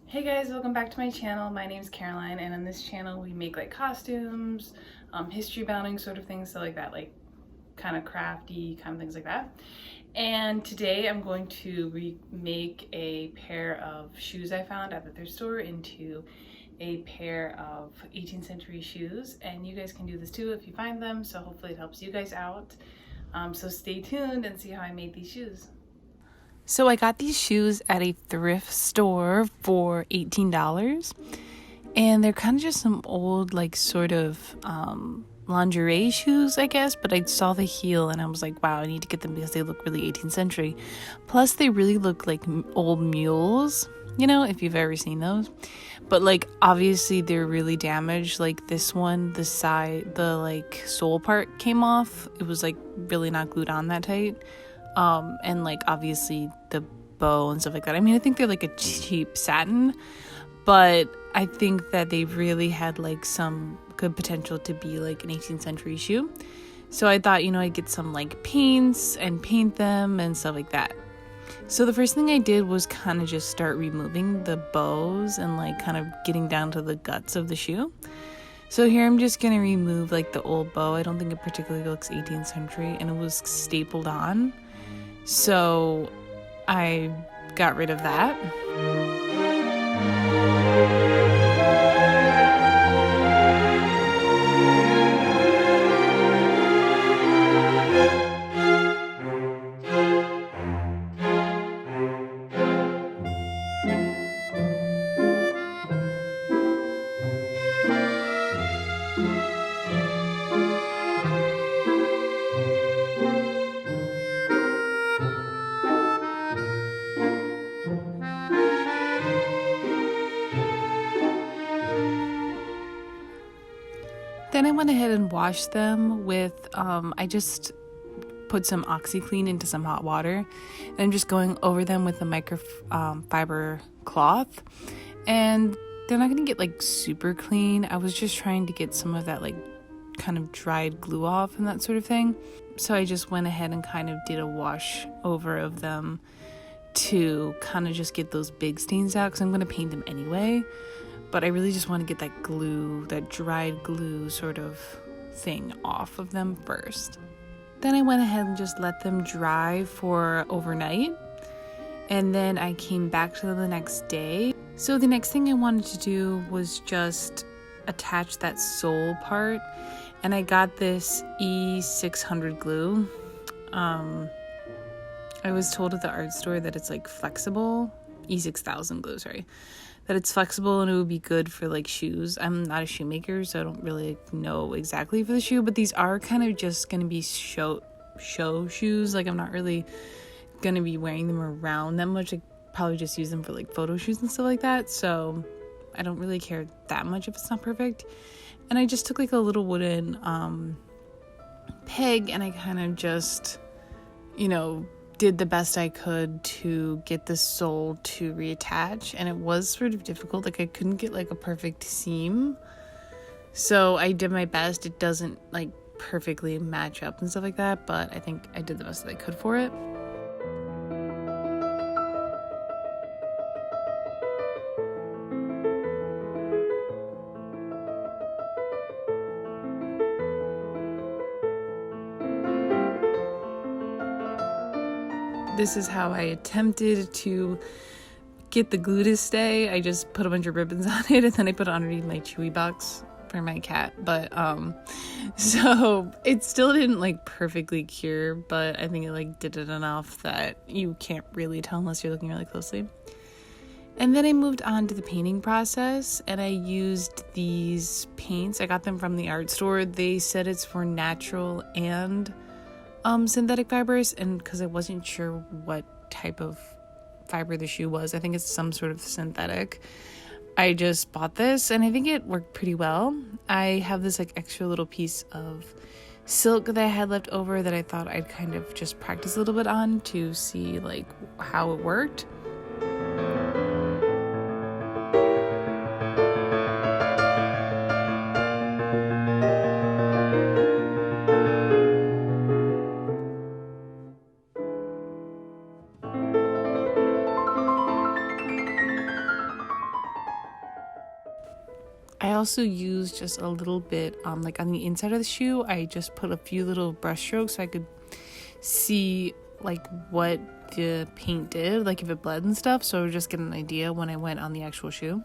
Hey guys, welcome back to my channel. My name is Caroline, and on this channel we make like costumes, history bounding sort of things, so like that, like kind of crafty kind of things like that. And today I'm going to remake a pair of shoes I found at the thrift store into a pair of 18th century shoes, and you guys can do this too if you find them, so hopefully it helps you guys out. So stay tuned and see how I made these shoes. So I got these shoes at a thrift store for $18, and they're kind of just some old, like, sort of lingerie shoes, I guess, but I saw the heel and I was like, wow, I need to get them because they look really 18th century. Plus they really look like old mules, you know, if you've ever seen those. But like obviously they're really damaged. Like this one, the side, the like sole part came off. It was like really not glued on that tight. And like obviously the bow and stuff like that. I mean, I think they're like a cheap satin, but I think that they really had like some good potential to be like an 18th century shoe. So I thought, you know, I'd get some like paints and paint them and stuff like that. So the first thing I did was kind of just start removing the bows and like kind of getting down to the guts of the shoe. So here I'm just gonna remove like the old bow. I don't think it particularly looks 18th century, and it was stapled on. So I got rid of that. Then I went ahead and washed them with, I just put some OxyClean into some hot water. And I'm just going over them with a microfiber cloth. And they're not going to get like super clean. I was just trying to get some of that like kind of dried glue off and that sort of thing. So I just went ahead and kind of did a wash over of them to kind of just get those big stains out because I'm going to paint them anyway. But I really just want to get that glue, that dried glue sort of thing off of them first. Then I went ahead and just let them dry for overnight. And then I came back to them the next day. So the next thing I wanted to do was just attach that sole part. And I got this E600 glue. I was told at the art store that it's like flexible. E6000 glue, sorry. That it's flexible and it would be good for like shoes. I'm not a shoemaker, so I don't really know exactly for the shoe, but these are kind of just going to be show shoes. Like I'm not really going to be wearing them around that much. I probably just use them for like photo shoots and stuff like that. So I don't really care that much if it's not perfect. And I just took like a little wooden peg and I kind of just, you know, did the best I could to get the sole to reattach, and it was sort of difficult. Like I couldn't get like a perfect seam, so I did my best. It doesn't like perfectly match up and stuff like that, but I think I did the best that I could for it. This is how I attempted to get the glue to stay. I just put a bunch of ribbons on it and then I put it underneath my Chewy box for my cat. But so it still didn't like perfectly cure, but I think it like did it enough that you can't really tell unless you're looking really closely. And then I moved on to the painting process, and I used these paints. I got them from the art store. They said it's for natural and synthetic fibers, and because I wasn't sure what type of fiber the shoe was, I think it's some sort of synthetic, I just bought this and I think it worked pretty well. I have this like extra little piece of silk that I had left over that I thought I'd kind of just practice a little bit on to see like how it worked. I also use just a little bit like on the inside of the shoe. I just put a few little brush strokes so I could see like what the paint did, like if it bled and stuff, so just get an idea when I went on the actual shoe.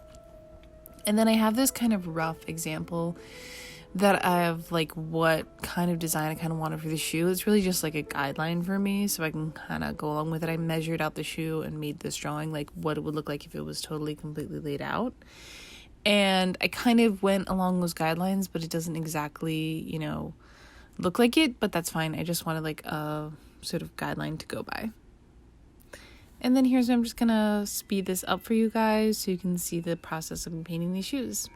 And then I have this kind of rough example that I have like what kind of design I kind of wanted for the shoe. It's really just like a guideline for me so I can kind of go along with it. I measured out the shoe and made this drawing, like what it would look like if it was totally completely laid out. And I kind of went along those guidelines, but it doesn't exactly, look like it, but that's fine. I just wanted like a sort of guideline to go by. And then I'm just gonna speed this up for you guys so you can see the process of painting these shoes.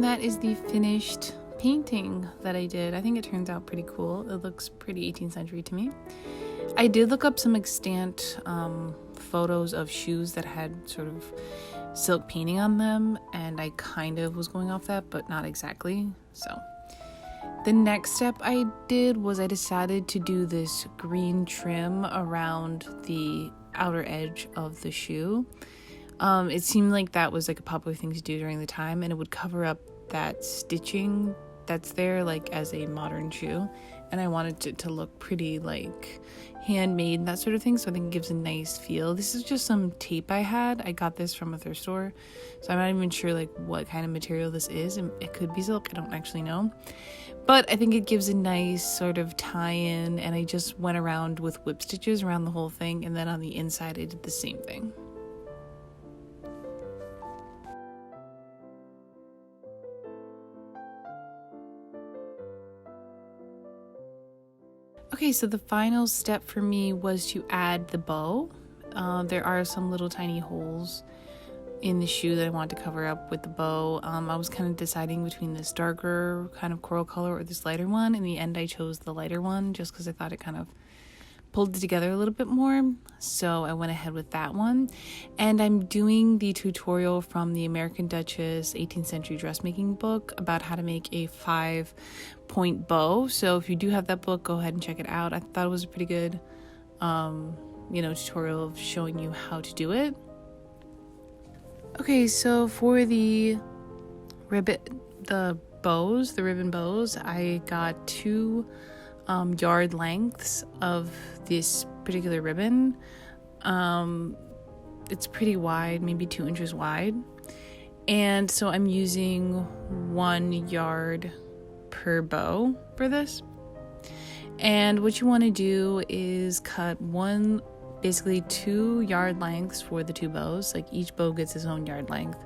that is the finished painting that I did. I think it turns out pretty cool. It looks pretty 18th century to me. I did look up some extant photos of shoes that had sort of silk painting on them, and I kind of was going off that, but not exactly. So the next step I did was I decided to do this green trim around the outer edge of the shoe. It seemed like that was like a popular thing to do during the time, and it would cover up that stitching that's there like as a modern shoe, and I wanted it to look pretty like handmade and that sort of thing, so I think it gives a nice feel. This is just some tape I had. I got this from a thrift store, so I'm not even sure like what kind of material this is, and it could be silk, I don't actually know, but I think it gives a nice sort of tie-in, and I just went around with whip stitches around the whole thing, and then on the inside I did the same thing. Okay, so the final step for me was to add the bow. There are some little tiny holes in the shoe that I wanted to cover up with the bow. I was kind of deciding between this darker kind of coral color or this lighter one. In the end, I chose the lighter one just because I thought it kind of pulled it together a little bit more. So I went ahead with that one. And I'm doing the tutorial from the American Duchess 18th century dressmaking book about how to make a 5-point bow. So if you do have that book, go ahead and check it out. I thought it was a pretty good, tutorial of showing you how to do it. Okay, so for the ribbon bows, I got 2 yard lengths of this particular ribbon. It's pretty wide, maybe 2 inches wide, and so I'm using 1 yard per bow for this. And what you want to do is cut basically 2 yard lengths for the 2 bows. Like each bow gets its own yard length.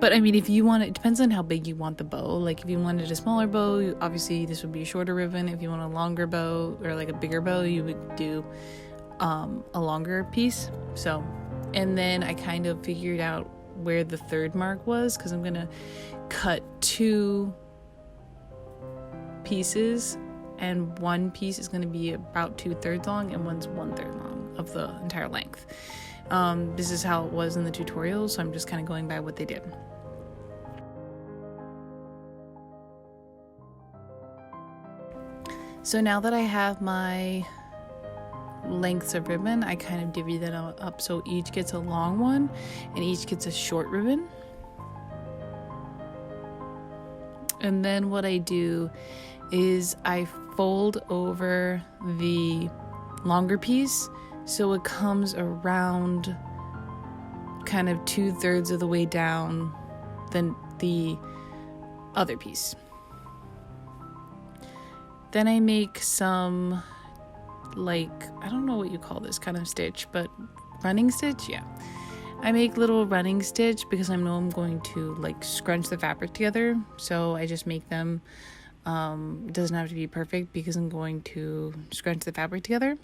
But I mean, if you want it depends on how big you want the bow. Like if you wanted a smaller bow, obviously this would be a shorter ribbon. If you want a longer bow or like a bigger bow, you would do a longer piece. So, and then I kind of figured out where the 3rd mark was, because I'm gonna cut 2 pieces, and 1 piece is gonna be about 2/3 long, and one's 1/3 long of the entire length. This is how it was in the tutorial, so I'm just kind of going by what they did. So now that I have my lengths of ribbon, I kind of divvy that up so each gets a long one and each gets a short ribbon. And then what I do is I fold over the longer piece so it comes around kind of 2/3 of the way down than the other piece. Then I make some, like, I don't know what you call this kind of stitch, but running stitch, yeah. I make little running stitch because I know I'm going to like scrunch the fabric together, so I just make them. It doesn't have to be perfect because I'm going to scrunch the fabric together.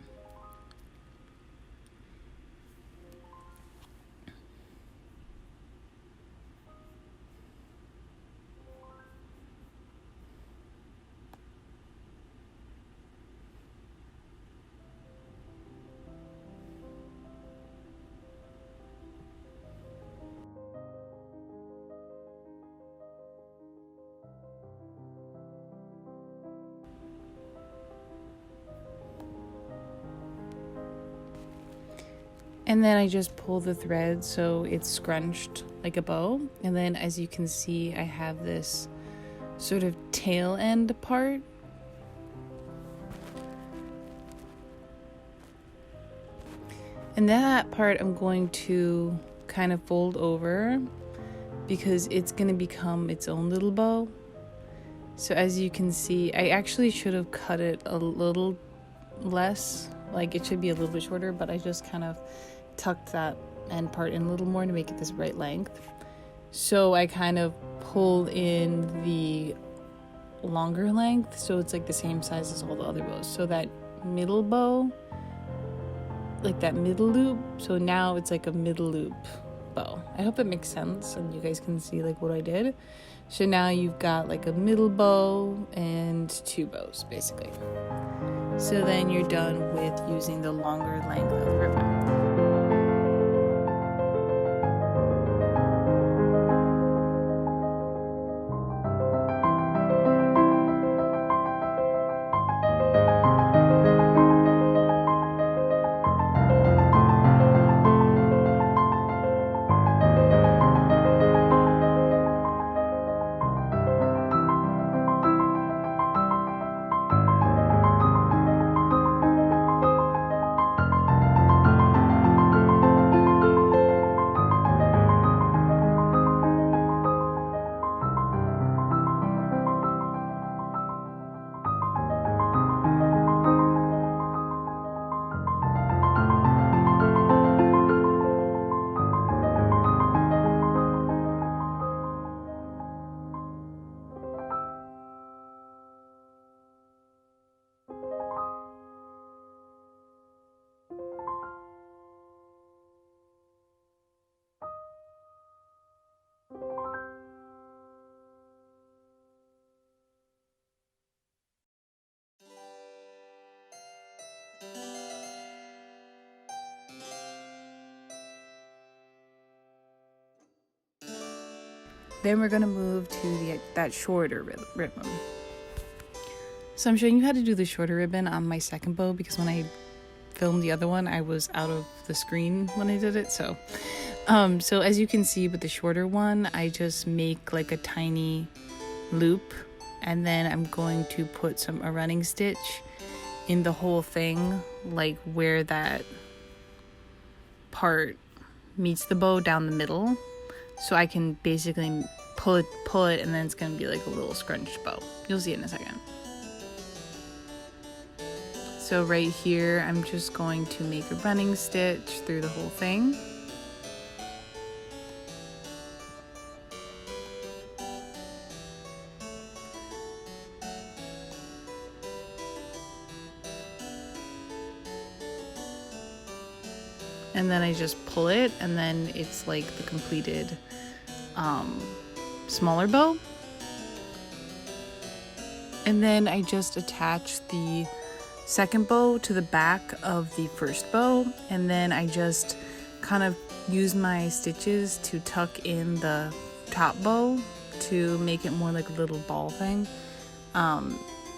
And then I just pull the thread so it's scrunched like a bow. And then as you can see, I have this sort of tail end part. And that part I'm going to kind of fold over because it's going to become its own little bow. So as you can see, I actually should have cut it a little less. Like it should be a little bit shorter, but I just kind of tucked that end part in a little more to make it this right length. So I kind of pulled in the longer length so it's like the same size as all the other bows. So that middle bow, like that middle loop, so now it's like a middle loop bow. I hope it makes sense and you guys can see like what I did. So now you've got like a middle bow and 2 bows basically. So then you're done with using the longer length of ribbon. Then we're going to move to that shorter ribbon. So I'm showing you how to do the shorter ribbon on my second bow because when I filmed the other one, I was out of the screen when I did it. So as you can see with the shorter one, I just make like a tiny loop and then I'm going to put a running stitch in the whole thing, like where that part meets the bow down the middle. So I can basically pull it, and then it's going to be like a little scrunched bow. You'll see it in a second. So right here, I'm just going to make a running stitch through the whole thing. And then I just pull it, and then it's like the completed smaller bow. And then I just attach the second bow to the back of the first bow, and then I just kind of use my stitches to tuck in the top bow to make it more like a little ball thing.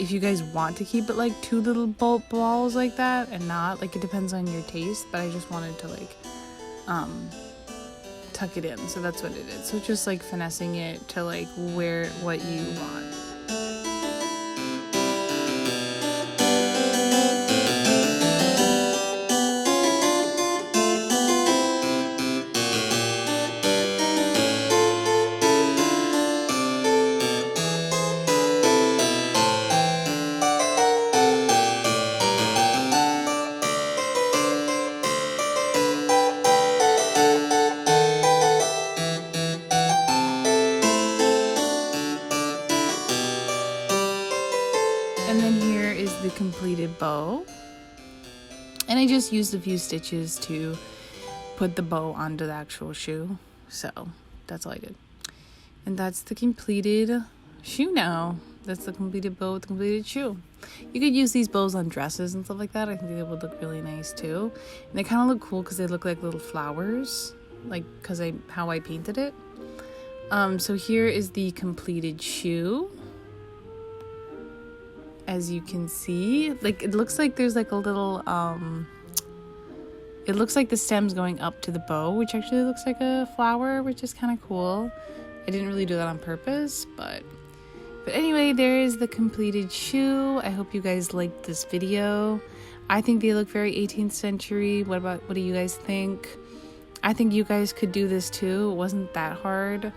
If you guys want to keep it like 2 little balls like that and not, like, it depends on your taste, but I just wanted to like tuck it in, so that's what it is. So just like finessing it to like what you want. And then here is the completed bow. And I just used a few stitches to put the bow onto the actual shoe. So that's all I did. And that's the completed shoe now. That's the completed bow with the completed shoe. You could use these bows on dresses and stuff like that. I think they would look really nice too. And they kind of look cool because they look like little flowers, like because how I painted it. So here is the completed shoe. As you can see, like, it looks like there's like a little it looks like the stem's going up to the bow, which actually looks like a flower, which is kind of cool. I didn't really do that on purpose, but anyway, there is the completed shoe. I hope you guys liked this video. I think they look very 18th century. What do you guys think? I think you guys could do this too. It wasn't that hard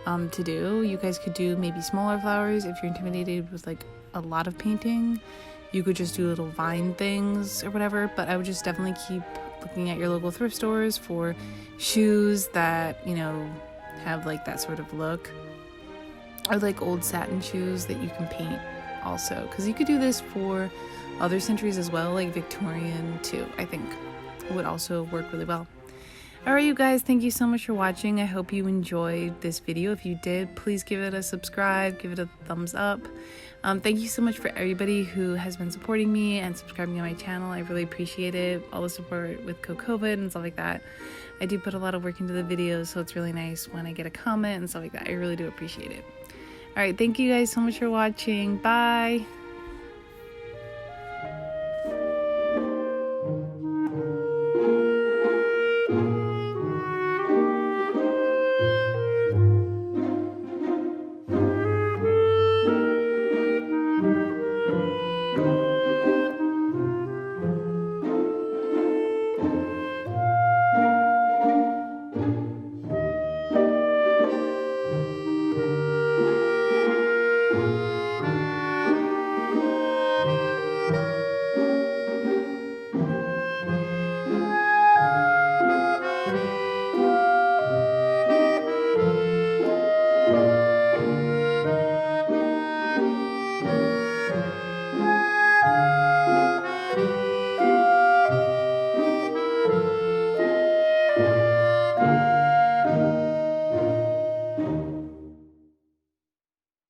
to do. You guys could do maybe smaller flowers if you're intimidated with like a lot of painting. You could just do little vine things or whatever, but I would just definitely keep looking at your local thrift stores for shoes that, you know, have like that sort of look, or like old satin shoes that you can paint also, because you could do this for other centuries as well, like Victorian too. I think would also work really well. Alright, you guys, thank you so much for watching. I hope you enjoyed this video. If you did, please give it a subscribe, give it a thumbs up. Thank you so much for everybody who has been supporting me and subscribing to my channel. I really appreciate it. All the support with COVID and stuff like that. I do put a lot of work into the videos, so it's really nice when I get a comment and stuff like that. I really do appreciate it. Alright, thank you guys so much for watching. Bye!